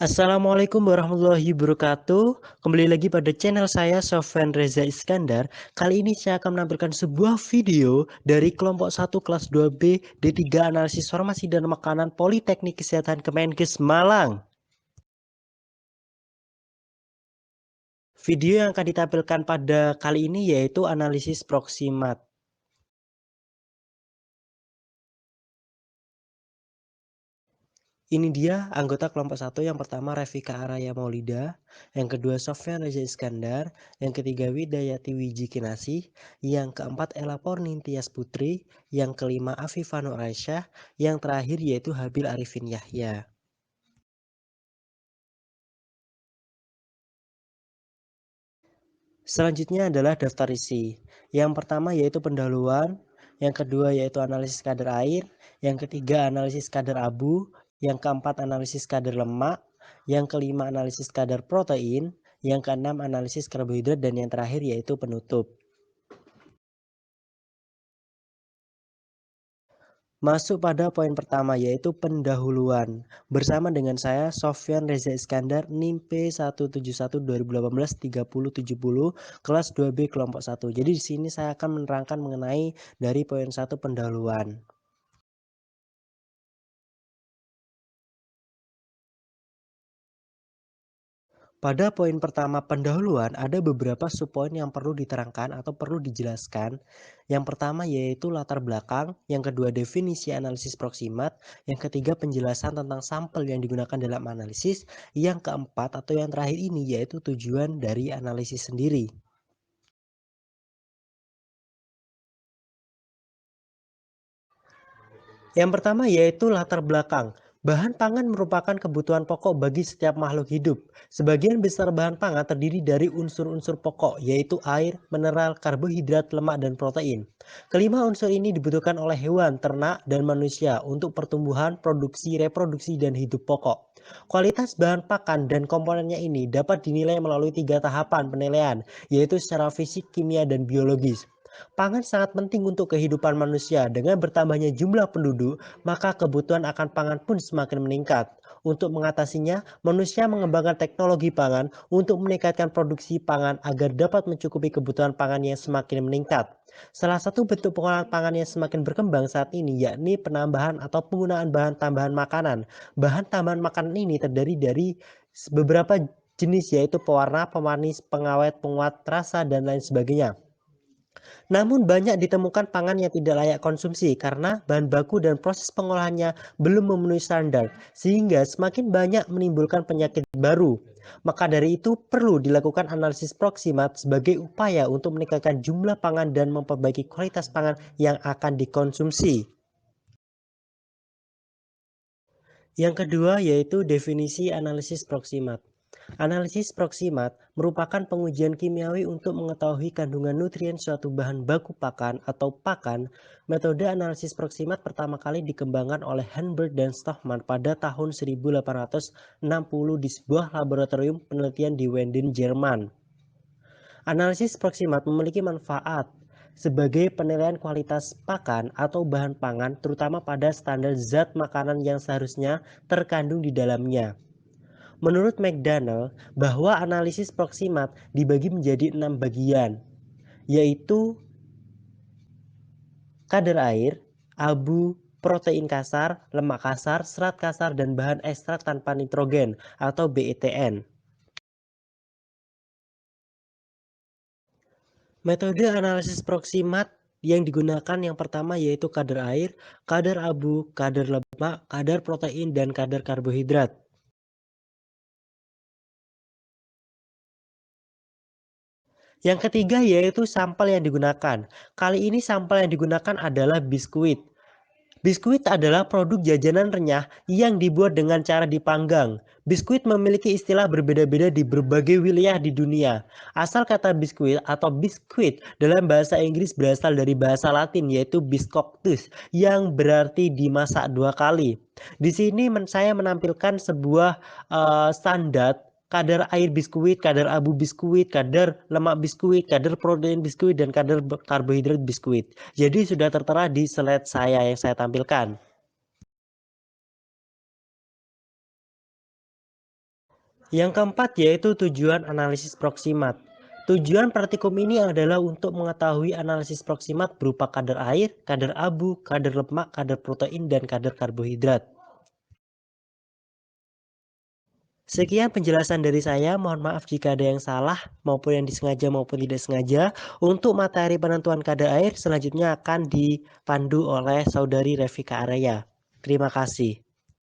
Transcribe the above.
Assalamualaikum warahmatullahi wabarakatuh. Kembali lagi pada channel saya Sofyan Reza Iskandar. Kali ini saya akan menampilkan sebuah video dari kelompok 1 kelas 2B D3 Analisis Farmasi dan Makanan Politeknik Kesehatan Kemenkes Malang. Video yang akan ditampilkan pada kali ini yaitu analisis proximat. Ini dia anggota kelompok 1 yang pertama Rafika Araya Maulida, yang kedua Sofyan Reza Iskandar, yang ketiga Widayati Wiji Kinasih, yang keempat Ella Pornintias Putri, yang kelima Afifah Nur Aisyah, yang terakhir yaitu Habil Arifin Yahya. Selanjutnya adalah daftar isi. Yang pertama yaitu pendahuluan, yang kedua yaitu analisis kadar air, yang ketiga analisis kadar abu, yang keempat analisis kadar lemak, yang kelima analisis kadar protein, yang keenam analisis karbohidrat, dan yang terakhir yaitu penutup. Masuk pada poin pertama yaitu pendahuluan. Bersama dengan saya Sofyan Reza Iskandar NIM P171 2018 3070 kelas 2B kelompok 1. Jadi di sini saya akan menerangkan mengenai dari poin 1 pendahuluan. Pada poin pertama pendahuluan ada beberapa subpoin yang perlu diterangkan atau perlu dijelaskan. Yang pertama yaitu latar belakang, yang kedua definisi analisis proximat, yang ketiga penjelasan tentang sampel yang digunakan dalam analisis, yang keempat atau yang terakhir ini yaitu tujuan dari analisis sendiri. Yang pertama yaitu latar belakang. Bahan pangan merupakan kebutuhan pokok bagi setiap makhluk hidup. Sebagian besar bahan pangan terdiri dari unsur-unsur pokok, yaitu air, mineral, karbohidrat, lemak, dan protein. Kelima unsur ini dibutuhkan oleh hewan, ternak, dan manusia untuk pertumbuhan, produksi, reproduksi, dan hidup pokok. Kualitas bahan pakan dan komponennya ini dapat dinilai melalui 3 tahapan penilaian, yaitu secara fisik, kimia, dan biologis. Pangan sangat penting untuk kehidupan manusia. Dengan bertambahnya jumlah penduduk, maka kebutuhan akan pangan pun semakin meningkat. Untuk mengatasinya, manusia mengembangkan teknologi pangan untuk meningkatkan produksi pangan agar dapat mencukupi kebutuhan pangan yang semakin meningkat. Salah satu bentuk pengolahan pangan yang semakin berkembang saat ini yakni penambahan atau penggunaan bahan tambahan makanan. Bahan tambahan makanan ini terdiri dari beberapa jenis yaitu pewarna, pemanis, pengawet, penguat rasa, dan lain sebagainya. Namun banyak ditemukan pangan yang tidak layak konsumsi karena bahan baku dan proses pengolahannya belum memenuhi standar, sehingga semakin banyak menimbulkan penyakit baru. Maka dari itu perlu dilakukan analisis proximat sebagai upaya untuk meningkatkan jumlah pangan dan memperbaiki kualitas pangan yang akan dikonsumsi. Yang kedua yaitu definisi analisis proximat. Analisis proximat merupakan pengujian kimiawi untuk mengetahui kandungan nutrien suatu bahan baku pakan atau pakan. Metode analisis proximat pertama kali dikembangkan oleh Henberg dan Stoffman pada tahun 1860 di sebuah laboratorium penelitian di Wenden, Jerman. Analisis proximat memiliki manfaat sebagai penilaian kualitas pakan atau bahan pangan, terutama pada standar zat makanan yang seharusnya terkandung di dalamnya. Menurut McDaniel, bahwa analisis proximat dibagi menjadi 6 bagian, yaitu kadar air, abu, protein kasar, lemak kasar, serat kasar, dan bahan ekstrak tanpa nitrogen atau BETN. Metode analisis proximat yang digunakan yang pertama yaitu kadar air, kadar abu, kadar lemak, kadar protein, dan kadar karbohidrat. Yang ketiga yaitu sampel yang digunakan. Kali ini sampel yang digunakan adalah biskuit. Biskuit adalah produk jajanan renyah yang dibuat dengan cara dipanggang. Biskuit memiliki istilah berbeda-beda di berbagai wilayah di dunia. Asal kata biskuit atau biskuit dalam bahasa Inggris berasal dari bahasa Latin yaitu biscoctus yang berarti dimasak 2 kali. Di sini saya menampilkan sebuah standar kadar air biskuit, kadar abu biskuit, kadar lemak biskuit, kadar protein biskuit, dan kadar karbohidrat biskuit. Jadi sudah tertera di slide saya yang saya tampilkan. Yang keempat yaitu tujuan analisis proksimat. Tujuan praktikum ini adalah untuk mengetahui analisis proksimat berupa kadar air, kadar abu, kadar lemak, kadar protein, dan kadar karbohidrat. Sekian penjelasan dari saya, mohon maaf jika ada yang salah maupun yang disengaja maupun tidak sengaja. Untuk materi penentuan kadar air selanjutnya akan dipandu oleh Saudari Revika Arya. Terima kasih.